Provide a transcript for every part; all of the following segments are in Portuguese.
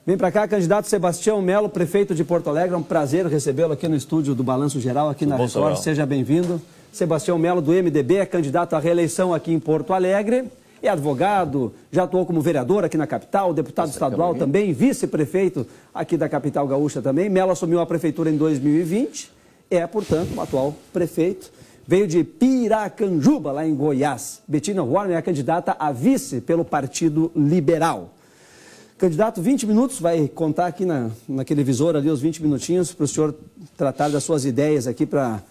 Vem para cá, candidato Sebastião Melo, prefeito de Porto Alegre. É um prazer recebê-lo aqui no estúdio do Balanço Geral, aqui na Record. Seja bem-vindo. Sebastião Melo, do MDB, é candidato à reeleição aqui em Porto Alegre. É advogado, já atuou como vereador aqui na capital, deputado estadual também, vice-prefeito aqui da capital gaúcha também. Melo assumiu a prefeitura em 2020, é, portanto, o atual prefeito. Veio de Piracanjuba, lá em Goiás. Betina Warner é a candidata a vice pelo Partido Liberal. Candidato, 20 minutos, vai contar aqui naquele visor ali os 20 minutinhos para o senhor tratar das suas ideias aqui para,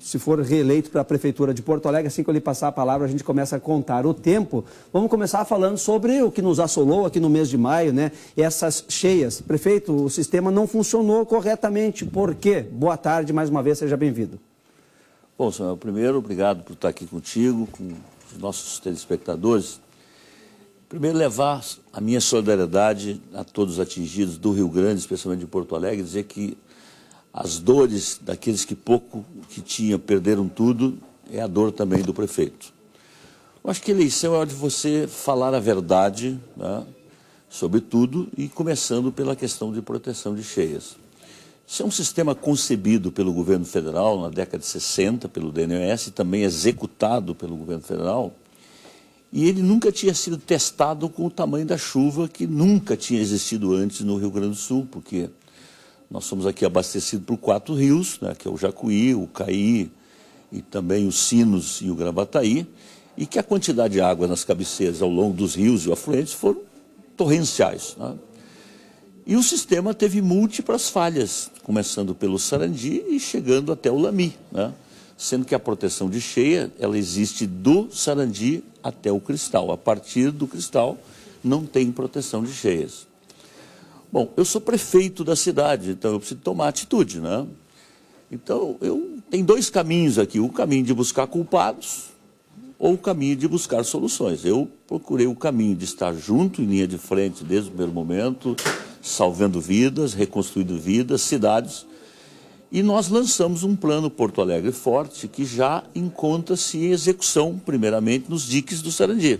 se for reeleito para a Prefeitura de Porto Alegre. Assim que eu lhe passar a palavra, a gente começa a contar o tempo. Vamos começar falando sobre o que nos assolou aqui no mês de maio, né? Essas cheias. Prefeito, o sistema não funcionou corretamente. Por quê? Boa tarde, mais uma vez, seja bem-vindo. Bom, Samuel, primeiro, obrigado por estar aqui contigo, com os nossos telespectadores. Primeiro, levar a minha solidariedade a todos os atingidos do Rio Grande, especialmente de Porto Alegre, dizer que as dores daqueles que pouco que tinham perderam tudo é a dor também do prefeito. Eu acho que a eleição é hora de você falar a verdade, né, sobre tudo, e começando pela questão de proteção de cheias. Isso é um sistema concebido pelo governo federal na década de 60, pelo DNS, e também executado pelo governo federal. E ele nunca tinha sido testado com o tamanho da chuva que nunca tinha existido antes no Rio Grande do Sul, porque nós somos aqui abastecidos por 4 rios, né, que é o Jacuí, o Caí e também os Sinos e o Gravataí, e que a quantidade de água nas cabeceiras ao longo dos rios e afluentes foram torrenciais, né? E o sistema teve múltiplas falhas, começando pelo Sarandi e chegando até o Lami, né? Sendo que a proteção de cheia, ela existe do Sarandi até o Cristal. A partir do Cristal, não tem proteção de cheias. Bom, eu sou prefeito da cidade, então eu preciso tomar atitude, né? Então, tem 2 caminhos aqui, o caminho de buscar culpados ou o caminho de buscar soluções. Eu procurei o caminho de estar junto, em linha de frente, desde o primeiro momento, salvando vidas, reconstruindo vidas, cidades. E nós lançamos um plano Porto Alegre Forte que já encontra-se em execução, primeiramente, nos diques do Sarandi.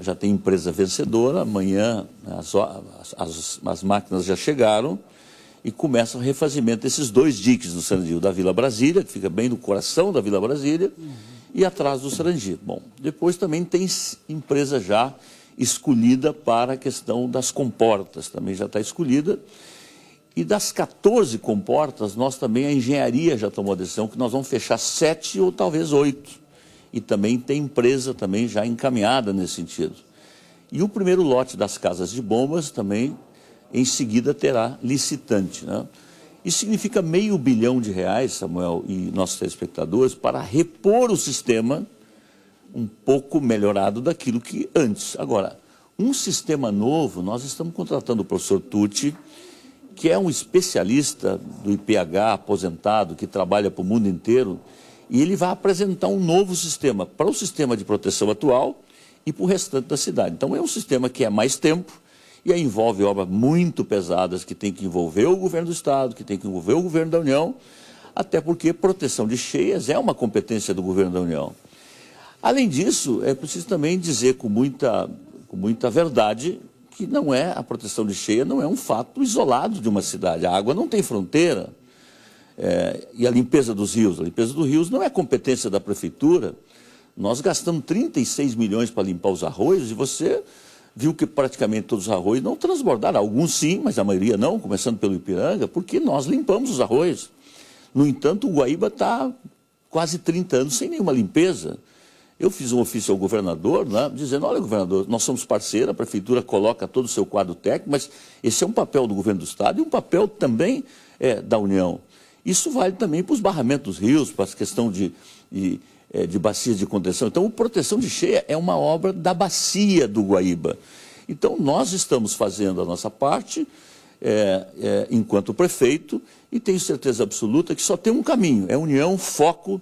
Já tem empresa vencedora, amanhã as máquinas já chegaram e começa o refazimento desses 2 diques do Sarandi, o da Vila Brasília, que fica bem no coração da Vila Brasília, e atrás do Sarandi. Bom, depois também tem empresa já escolhida para a questão das comportas, também já está escolhida. E das 14 comportas, nós também, a engenharia já tomou a decisão que nós vamos fechar 7 ou talvez 8. E também tem empresa também já encaminhada nesse sentido. E o primeiro lote das casas de bombas também, em seguida, terá licitante, né? Isso significa R$500 bilhão, Samuel e nossos telespectadores, para repor o sistema um pouco melhorado daquilo que antes. Agora, um sistema novo, nós estamos contratando o professor Tucci, que é um especialista do IPH, aposentado, que trabalha para o mundo inteiro, e ele vai apresentar um novo sistema para o sistema de proteção atual e para o restante da cidade. Então, é um sistema que é mais tempo e aí envolve obras muito pesadas que tem que envolver o governo do Estado, que tem que envolver o governo da União, até porque proteção de cheias é uma competência do governo da União. Além disso, é preciso também dizer com muita verdade que não é a proteção de cheia, não é um fato isolado de uma cidade. A água não tem fronteira. E a limpeza dos rios não é competência da prefeitura. Nós gastamos 36 milhões para limpar os arroios e você viu que praticamente todos os arroios não transbordaram. Alguns sim, mas a maioria não, começando pelo Ipiranga, porque nós limpamos os arroios. No entanto, o Guaíba está quase 30 anos sem nenhuma limpeza. Eu fiz um ofício ao governador, né, dizendo, olha, governador, nós somos parceiro, a prefeitura coloca todo o seu quadro técnico, mas esse é um papel do governo do Estado e um papel também da União. Isso vale também para os barramentos dos rios, para a questão de bacias de contenção. Então, a proteção de cheia é uma obra da bacia do Guaíba. Então, nós estamos fazendo a nossa parte, enquanto prefeito, e tenho certeza absoluta que só tem um caminho, é união, foco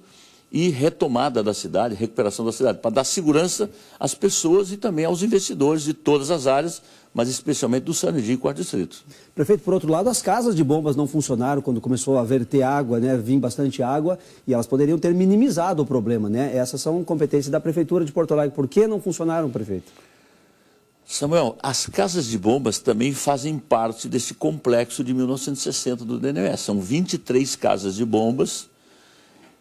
e retomada da cidade, recuperação da cidade, para dar segurança às pessoas e também aos investidores de todas as áreas, mas especialmente do Sarandi e 4º Distrito. Prefeito, por outro lado, as casas de bombas não funcionaram quando começou a verter água, né? Vir bastante água, e elas poderiam ter minimizado o problema, né? Essas são competências da Prefeitura de Porto Alegre. Por que não funcionaram, prefeito? Samuel, as casas de bombas também fazem parte desse complexo de 1960 do DNES. São 23 casas de bombas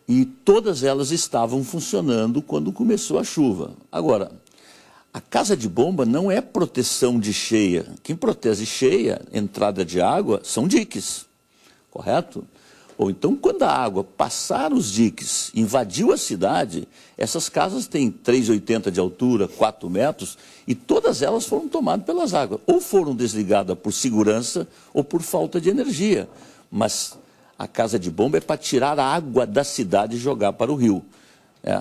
e todas elas estavam funcionando quando começou a chuva. Agora, a casa de bomba não é proteção de cheia. Quem protege cheia, entrada de água, são diques, correto? Ou então, quando a água passar os diques, invadiu a cidade, essas casas têm 3,80 de altura, 4 metros, e todas elas foram tomadas pelas águas. Ou foram desligadas por segurança ou por falta de energia. Mas a casa de bomba é para tirar a água da cidade e jogar para o rio.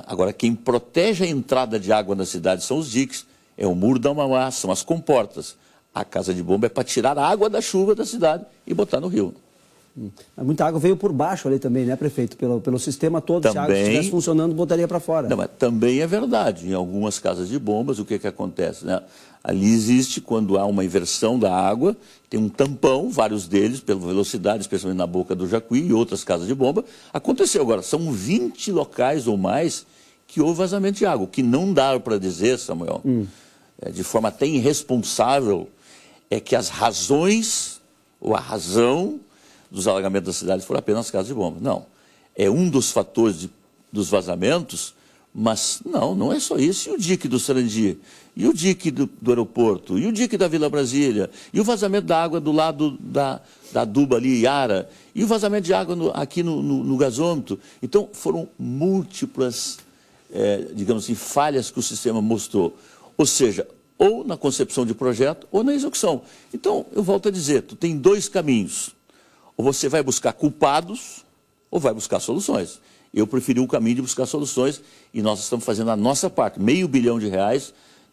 Agora, quem protege a entrada de água na cidade são os diques, é o muro da Mauá, são as comportas. A casa de bomba é para tirar a água da chuva da cidade e botar no rio. Muita água veio por baixo ali também, né, prefeito? Pelo sistema todo, também, se a água estivesse funcionando, botaria para fora. Não, mas também é verdade. Em algumas casas de bombas, o que acontece? Né? Ali existe, quando há uma inversão da água, tem um tampão, vários deles, pela velocidade, especialmente na boca do Jacuí e outras casas de bomba. Aconteceu agora, são 20 locais ou mais que houve vazamento de água. O que não dá para dizer, Samuel, de forma até irresponsável, é que as razões, ou a razão dos alagamentos da cidade foram apenas as casas de bomba. Não. É um dos fatores dos vazamentos, mas não é só isso. E o dique do Sarandi? E o dique do aeroporto? E o dique da Vila Brasília? E o vazamento da água do lado da aduba ali, Iara? E o vazamento de água aqui no gasômetro? Então, foram múltiplas, digamos assim, falhas que o sistema mostrou. Ou seja, ou na concepção de projeto ou na execução. Então, eu volto a dizer, tu tem dois caminhos. Ou você vai buscar culpados, ou vai buscar soluções. Eu preferi o caminho de buscar soluções e nós estamos fazendo a nossa parte. R$500 bilhão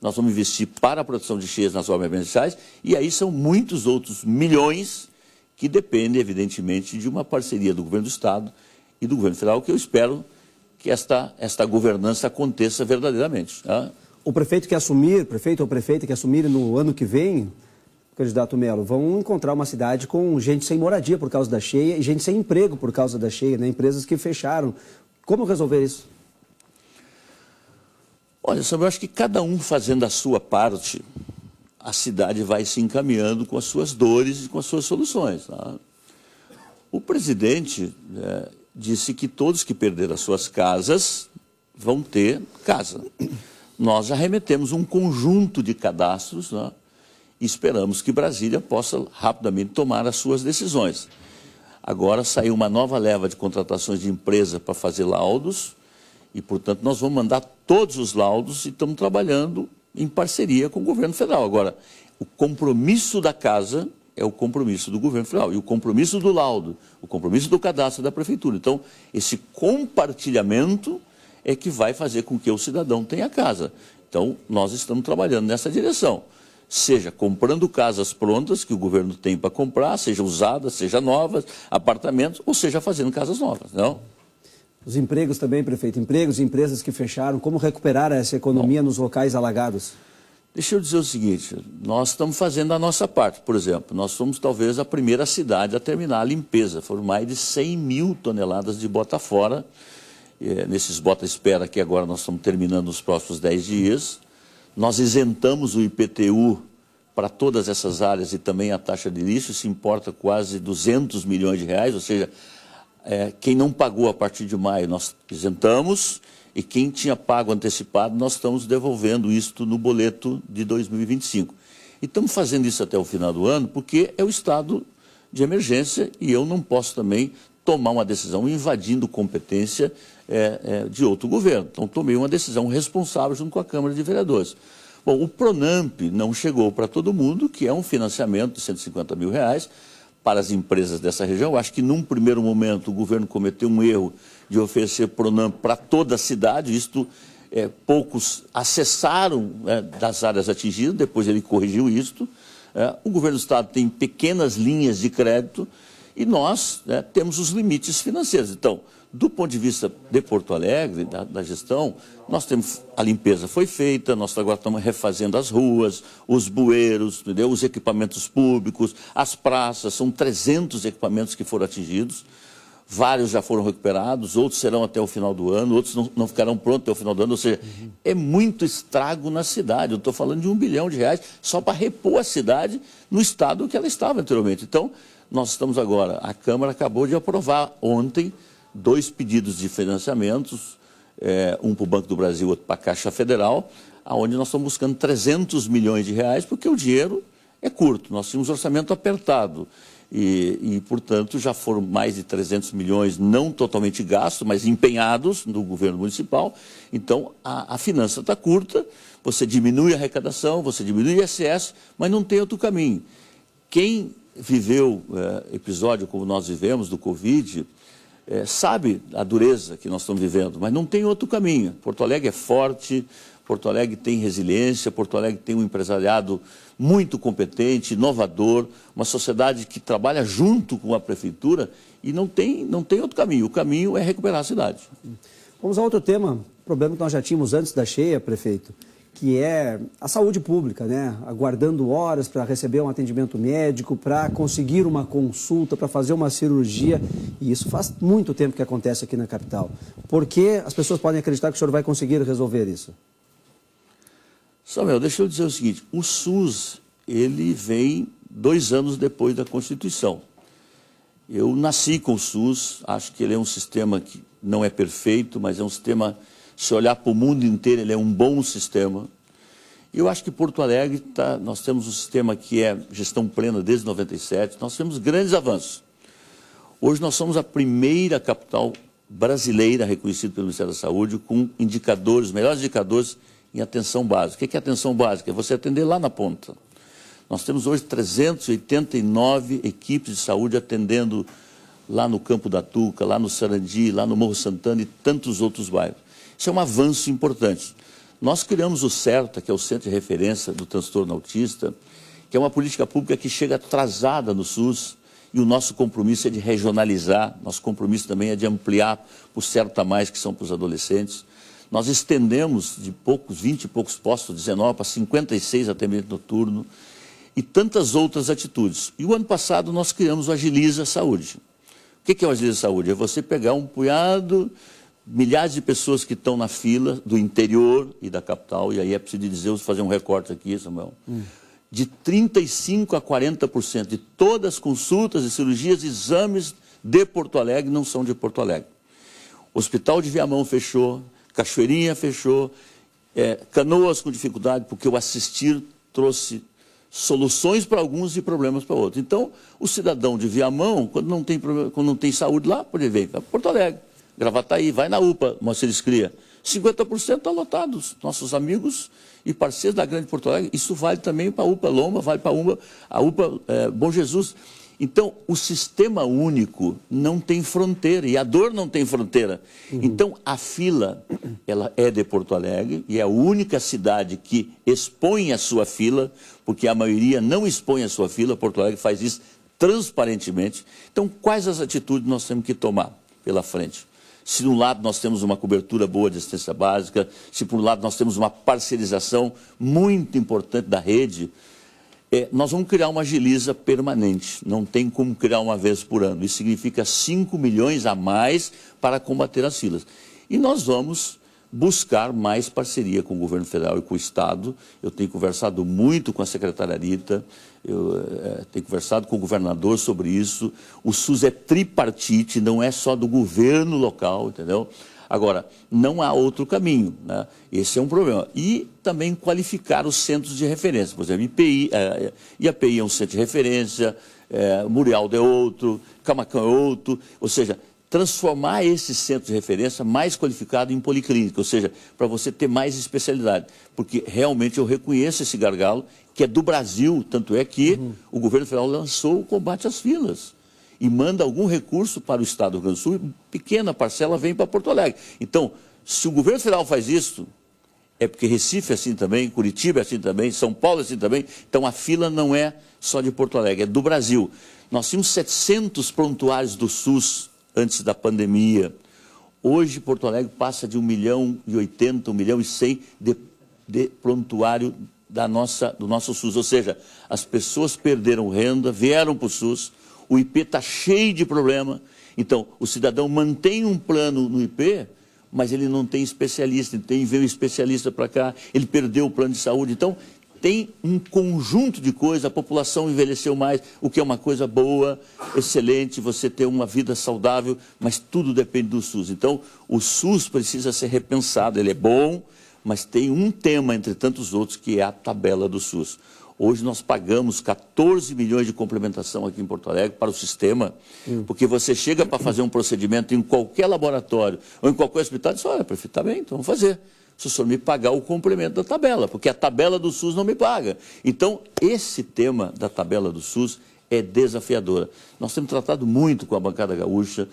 nós vamos investir para a proteção de cheias nas obras emergenciais e aí são muitos outros milhões que dependem, evidentemente, de uma parceria do governo do Estado e do governo federal, que eu espero que esta governança aconteça verdadeiramente. Tá? O prefeito ou prefeita que assumir no ano que vem, candidato Melo, vão encontrar uma cidade com gente sem moradia por causa da cheia e gente sem emprego por causa da cheia, né? Empresas que fecharam. Como resolver isso? Olha, eu acho que cada um fazendo a sua parte, a cidade vai se encaminhando com as suas dores e com as suas soluções. Tá? O presidente disse que todos que perderam as suas casas vão ter casa. Nós já remetemos um conjunto de cadastros, né? E esperamos que Brasília possa rapidamente tomar as suas decisões. Agora saiu uma nova leva de contratações de empresa para fazer laudos e, portanto, nós vamos mandar todos os laudos e estamos trabalhando em parceria com o governo federal. Agora, o compromisso da casa é o compromisso do governo federal e o compromisso do laudo, o compromisso do cadastro da prefeitura. Então, esse compartilhamento é que vai fazer com que o cidadão tenha casa. Então, nós estamos trabalhando nessa direção. Seja comprando casas prontas que o governo tem para comprar, seja usadas, seja novas, apartamentos, ou seja fazendo casas novas, não? Os empregos também, prefeito, empregos e empresas que fecharam, como recuperar essa economia nos locais alagados? Deixa eu dizer o seguinte, nós estamos fazendo a nossa parte, por exemplo, nós somos talvez a primeira cidade a terminar a limpeza, foram mais de 100 mil toneladas de bota fora, nesses bota-espera que agora nós estamos terminando nos próximos 10 dias, nós isentamos o IPTU para todas essas áreas e também a taxa de lixo, isso importa quase R$200 milhões, ou seja, quem não pagou a partir de maio nós isentamos e quem tinha pago antecipado nós estamos devolvendo isto no boleto de 2025. E estamos fazendo isso até o final do ano porque é o estado de emergência e eu não posso também tomar uma decisão invadindo competência de outro governo. Então, tomei uma decisão responsável junto com a Câmara de Vereadores. Bom, o Pronamp não chegou para todo mundo, que é um financiamento de R$150 mil para as empresas dessa região. Eu acho que, num primeiro momento, o governo cometeu um erro de oferecer Pronamp para toda a cidade. Isto, poucos acessaram das áreas atingidas, depois ele corrigiu isto. O governo do Estado tem pequenas linhas de crédito e nós temos os limites financeiros. Então, do ponto de vista de Porto Alegre, da gestão, nós temos, a limpeza foi feita, nós agora estamos refazendo as ruas, os bueiros, entendeu? Os equipamentos públicos, as praças, são 300 equipamentos que foram atingidos. vários já foram recuperados, outros serão até o final do ano, outros não ficarão prontos até o final do ano, ou seja, é muito estrago na cidade. Eu estou falando de R$1 bilhão só para repor a cidade no estado que ela estava anteriormente. Então, nós estamos agora, a Câmara acabou de aprovar ontem 2 pedidos de financiamentos, um para o Banco do Brasil, outro para a Caixa Federal, onde nós estamos buscando R$300 milhões, porque o dinheiro é curto, nós tínhamos um orçamento apertado. E, portanto, já foram mais de 300 milhões, não totalmente gastos, mas empenhados no governo municipal. Então, a finança está curta, você diminui a arrecadação, você diminui o ISS, mas não tem outro caminho. Quem viveu episódio como nós vivemos do Covid, sabe a dureza que nós estamos vivendo, mas não tem outro caminho. Porto Alegre é forte, Porto Alegre tem resiliência, Porto Alegre tem um empresariado muito competente, inovador, uma sociedade que trabalha junto com a prefeitura e não tem outro caminho. O caminho é recuperar a cidade. Vamos a outro tema, problema que nós já tínhamos antes da cheia, prefeito, que é a saúde pública, né? Aguardando horas para receber um atendimento médico, para conseguir uma consulta, para fazer uma cirurgia. E isso faz muito tempo que acontece aqui na capital. Por que as pessoas podem acreditar que o senhor vai conseguir resolver isso? Samuel, deixa eu dizer o seguinte, o SUS, ele vem 2 anos depois da Constituição. Eu nasci com o SUS, acho que ele é um sistema que não é perfeito, mas é um sistema, se olhar para o mundo inteiro, ele é um bom sistema. E eu acho que Porto Alegre, nós temos um sistema que é gestão plena desde 97, nós temos grandes avanços. Hoje nós somos a primeira capital brasileira reconhecida pelo Ministério da Saúde com indicadores, melhores indicadores em atenção básica. O que é atenção básica? É você atender lá na ponta. Nós temos hoje 389 equipes de saúde atendendo lá no Campo da Tuca, lá no Sarandi, lá no Morro Santana e tantos outros bairros. Isso é um avanço importante. Nós criamos o CERTA, que é o Centro de Referência do Transtorno Autista, que é uma política pública que chega atrasada no SUS, e o nosso compromisso é de regionalizar, nosso compromisso também é de ampliar para o CERTA+, que são para os adolescentes. Nós estendemos de 20 e poucos postos, 19 para 56 atendimento noturno e tantas outras atitudes. E o ano passado nós criamos o Agiliza Saúde. O que é o Agiliza Saúde? É você pegar um punhado, milhares de pessoas que estão na fila do interior e da capital, e aí é preciso dizer, vou fazer um recorte aqui, Samuel, de 35% a 40% de todas as consultas e cirurgias e exames de Porto Alegre não são de Porto Alegre. O Hospital de Viamão fechou, Cachoeirinha fechou, Canoas com dificuldade, porque o Assistir trouxe soluções para alguns e problemas para outros. Então, o cidadão de Viamão, quando não tem saúde lá, pode vir para Porto Alegre, Gravataí, vai na UPA, Moacir Cria. 50% está lotado, nossos amigos e parceiros da Grande Porto Alegre. Isso vale também para a UPA Loma, vale para a UPA Bom Jesus. Então, o sistema único não tem fronteira, e a dor não tem fronteira. Então, a fila, ela é de Porto Alegre, e é a única cidade que expõe a sua fila, porque a maioria não expõe a sua fila, Porto Alegre faz isso transparentemente. Então, quais as atitudes nós temos que tomar pela frente? Se, de um lado, nós temos uma cobertura boa de assistência básica, se, por um lado, nós temos uma parcerização muito importante da rede, nós vamos criar uma Agiliza permanente, não tem como criar uma vez por ano. Isso significa 5 milhões a mais para combater as filas. E nós vamos buscar mais parceria com o governo federal e com o Estado. Eu tenho conversado muito com a secretária Rita, eu tenho conversado com o governador sobre isso. O SUS é tripartite, não é só do governo local, entendeu? Agora, não há outro caminho, né? Esse é um problema. E também qualificar os centros de referência. Por exemplo, IAPI é um centro de referência, Murialdo é outro, Camacão é outro. Ou seja, transformar esse centro de referência mais qualificado em policlínica. Ou seja, para você ter mais especialidade. Porque realmente eu reconheço esse gargalo, que é do Brasil. Tanto é que o governo federal lançou o combate às filas. E manda algum recurso para o Estado do Rio Grande do Sul, pequena parcela vem para Porto Alegre. Então, se o governo federal faz isso, é porque Recife é assim também, Curitiba é assim também, São Paulo é assim também. Então, a fila não é só de Porto Alegre, é do Brasil. Nós tínhamos 700 prontuários do SUS antes da pandemia. Hoje, Porto Alegre passa de 1.080.000, 1.100.000 de prontuário do nosso SUS. Ou seja, as pessoas perderam renda, vieram para o SUS, o IP está cheio de problema Então, o cidadão mantém um plano no IP, mas ele não tem especialista, veio um especialista para cá, ele perdeu o plano de saúde. Então, tem um conjunto de coisas, a população envelheceu mais, o que é uma coisa boa, excelente, você ter uma vida saudável, mas tudo depende do SUS. Então, o SUS precisa ser repensado, ele é bom, mas tem um tema entre tantos outros, que é a tabela do SUS. Hoje nós pagamos 14 milhões de complementação aqui em Porto Alegre para o sistema, porque você chega para fazer um procedimento em qualquer laboratório ou em qualquer hospital e diz, olha, prefeito, está bem, então vamos fazer. Se o senhor me pagar o complemento da tabela, porque a tabela do SUS não me paga. Então, esse tema da tabela do SUS é desafiadora. Nós temos tratado muito com a bancada gaúcha,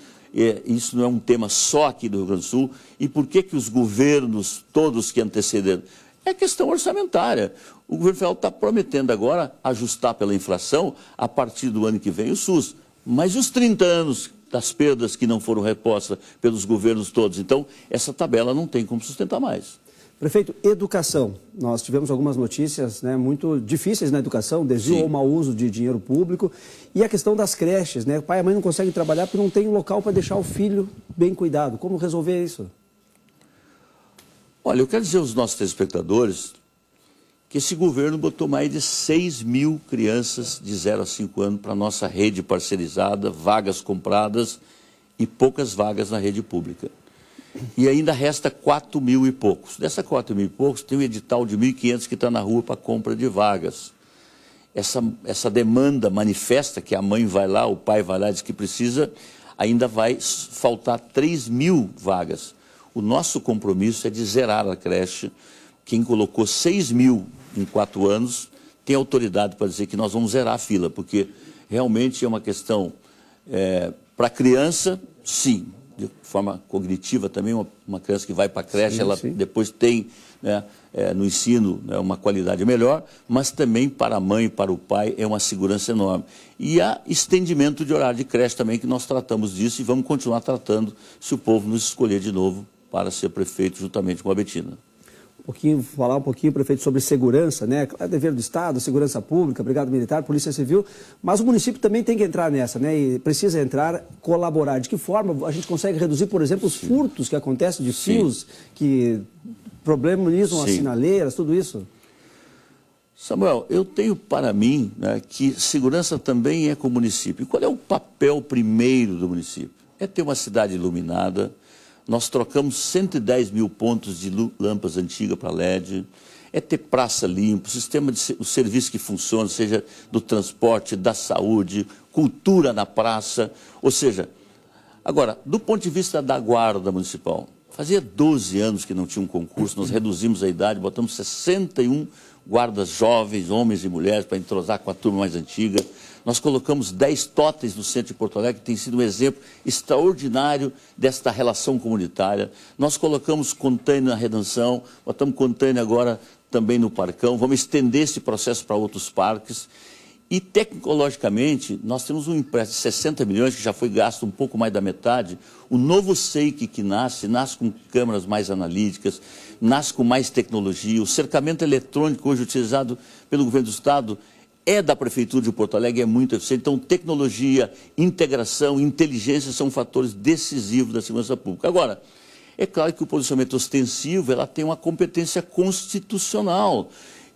isso não é um tema só aqui do Rio Grande do Sul. E por que os governos, todos que antecederam? É questão orçamentária. O governo federal está prometendo agora ajustar pela inflação a partir do ano que vem o SUS. Mas os 30 anos das perdas que não foram repostas pelos governos todos, então essa tabela não tem como sustentar mais. Prefeito, educação. Nós tivemos algumas notícias, né, muito difíceis na educação, desvio ou mau uso de dinheiro público. E a questão das creches, né? O pai e a mãe não conseguem trabalhar porque não tem um local para deixar o filho bem cuidado. Como resolver isso? Olha, eu quero dizer aos nossos telespectadores que esse governo botou mais de 6 mil crianças de 0 a 5 anos para a nossa rede parcerizada, vagas compradas e poucas vagas na rede pública. E ainda resta 4 mil e poucos. Dessa 4 mil e poucos, tem um edital de 1.500 que está na rua para compra de vagas. Essa demanda manifesta que a mãe vai lá, o pai vai lá e diz que precisa, ainda vai faltar 3 mil vagas. O nosso compromisso é de zerar a creche. Quem colocou 6 mil em 4 anos tem autoridade para dizer que nós vamos zerar a fila, porque realmente é uma questão para a criança, sim, de forma cognitiva também, uma criança que vai para a creche, ela depois tem, né, no ensino, né, uma qualidade melhor, mas também para a mãe e para o pai é uma segurança enorme. E há estendimento de horário de creche também, que nós tratamos disso e vamos continuar tratando se o povo nos escolher de novo para ser prefeito juntamente com a Betina. Falar um pouquinho, prefeito, sobre segurança, né? É dever do Estado, segurança pública, Brigada Militar, Polícia Civil, mas o município também tem que entrar nessa, né? E precisa entrar, colaborar. De que forma a gente consegue reduzir, por exemplo, os furtos que acontecem de fios, que problematizam as sinaleiras, tudo isso? Samuel, eu tenho para mim, né, que segurança também é com o município. E qual é o papel primeiro do município? É ter uma cidade iluminada. Nós trocamos 110 mil pontos de lâmpadas antigas para LED, é ter praça limpa, o serviço que funciona, seja do transporte, da saúde, cultura na praça. Ou seja, agora, do ponto de vista da guarda municipal, fazia 12 anos que não tinha um concurso, nós reduzimos a idade, botamos 61 guardas jovens, homens e mulheres, para entrosar com a turma mais antiga. Nós colocamos 10 totens no centro de Porto Alegre, que tem sido um exemplo extraordinário desta relação comunitária. Nós colocamos container na Redenção, botamos container agora também no Parcão, vamos estender esse processo para outros parques. E, tecnologicamente, nós temos um empréstimo de 60 milhões, que já foi gasto um pouco mais da metade. O novo SEIC que nasce com câmeras mais analíticas, nasce com mais tecnologia. O cercamento eletrônico hoje utilizado pelo governo do Estado é da Prefeitura de Porto Alegre, é muito eficiente. Então, tecnologia, integração, inteligência são fatores decisivos da segurança pública. Agora, é claro que o posicionamento ostensivo ela tem uma competência constitucional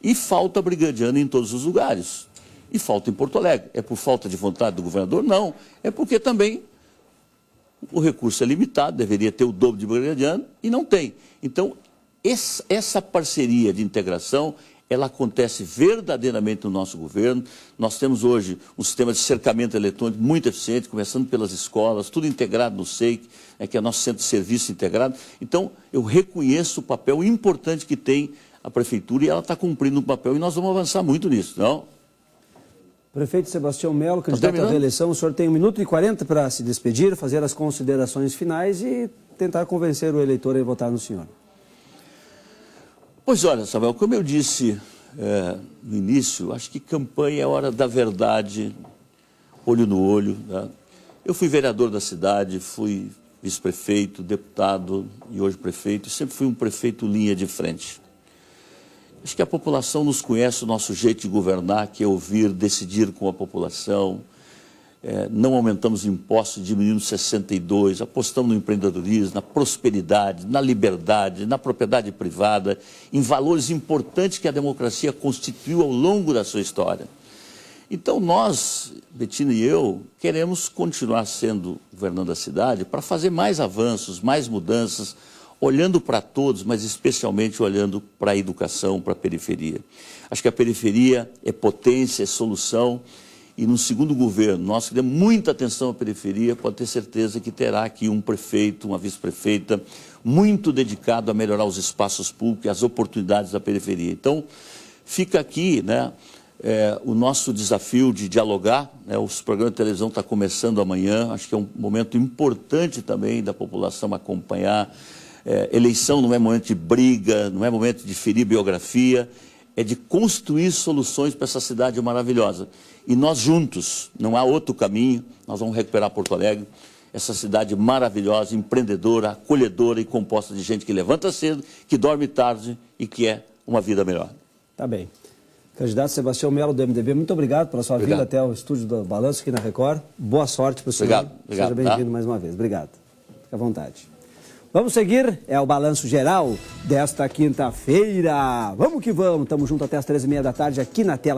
e falta brigadiano em todos os lugares. E falta em Porto Alegre. É por falta de vontade do governador? Não. É porque também o recurso é limitado, deveria ter o dobro de brigadiano e não tem. Então, essa parceria de integração, ela acontece verdadeiramente no nosso governo. Nós temos hoje um sistema de cercamento eletrônico muito eficiente, começando pelas escolas, tudo integrado no SEIC, que é o nosso centro de serviço integrado. Então, eu reconheço o papel importante que tem a Prefeitura e ela está cumprindo um papel e nós vamos avançar muito nisso, não? Prefeito Sebastião Melo, candidato à reeleição, o senhor tem 1 minuto e 40 para se despedir, fazer as considerações finais e tentar convencer o eleitor a votar no senhor. Pois olha, Samuel, como eu disse no início, acho que campanha é hora da verdade, olho no olho. Né? Eu fui vereador da cidade, fui vice-prefeito, deputado e hoje prefeito, e sempre fui um prefeito linha de frente. Acho que a população nos conhece, o nosso jeito de governar, que é ouvir, decidir com a população, não aumentamos impostos, diminuímos 62, apostamos no empreendedorismo, na prosperidade, na liberdade, na propriedade privada, em valores importantes que a democracia constituiu ao longo da sua história. Então nós, Betina e eu, queremos continuar governando a cidade para fazer mais avanços, mais mudanças, olhando para todos, mas especialmente olhando para a educação, para a periferia. Acho que a periferia é potência, é solução, e no segundo governo, nós que demos muita atenção à periferia, pode ter certeza que terá aqui um prefeito, uma vice-prefeita, muito dedicado a melhorar os espaços públicos e as oportunidades da periferia. Então, fica aqui, né, o nosso desafio de dialogar, né, os programas de televisão estão começando amanhã, acho que é um momento importante também da população acompanhar. Eleição não é momento de briga, não é momento de ferir biografia, é de construir soluções para essa cidade maravilhosa. E nós juntos, não há outro caminho, nós vamos recuperar Porto Alegre, essa cidade maravilhosa, empreendedora, acolhedora e composta de gente que levanta cedo, que dorme tarde e que é uma vida melhor. Tá bem. Candidato Sebastião Melo, do MDB, muito obrigado pela sua vinda até o estúdio do Balanço aqui na Record. Boa sorte para o senhor. Obrigado. Seja bem-vindo mais uma vez. Obrigado. Fique à vontade. Vamos seguir, é o Balanço Geral desta quinta-feira. Vamos que vamos, estamos juntos até as 13h30 da tarde aqui na tela.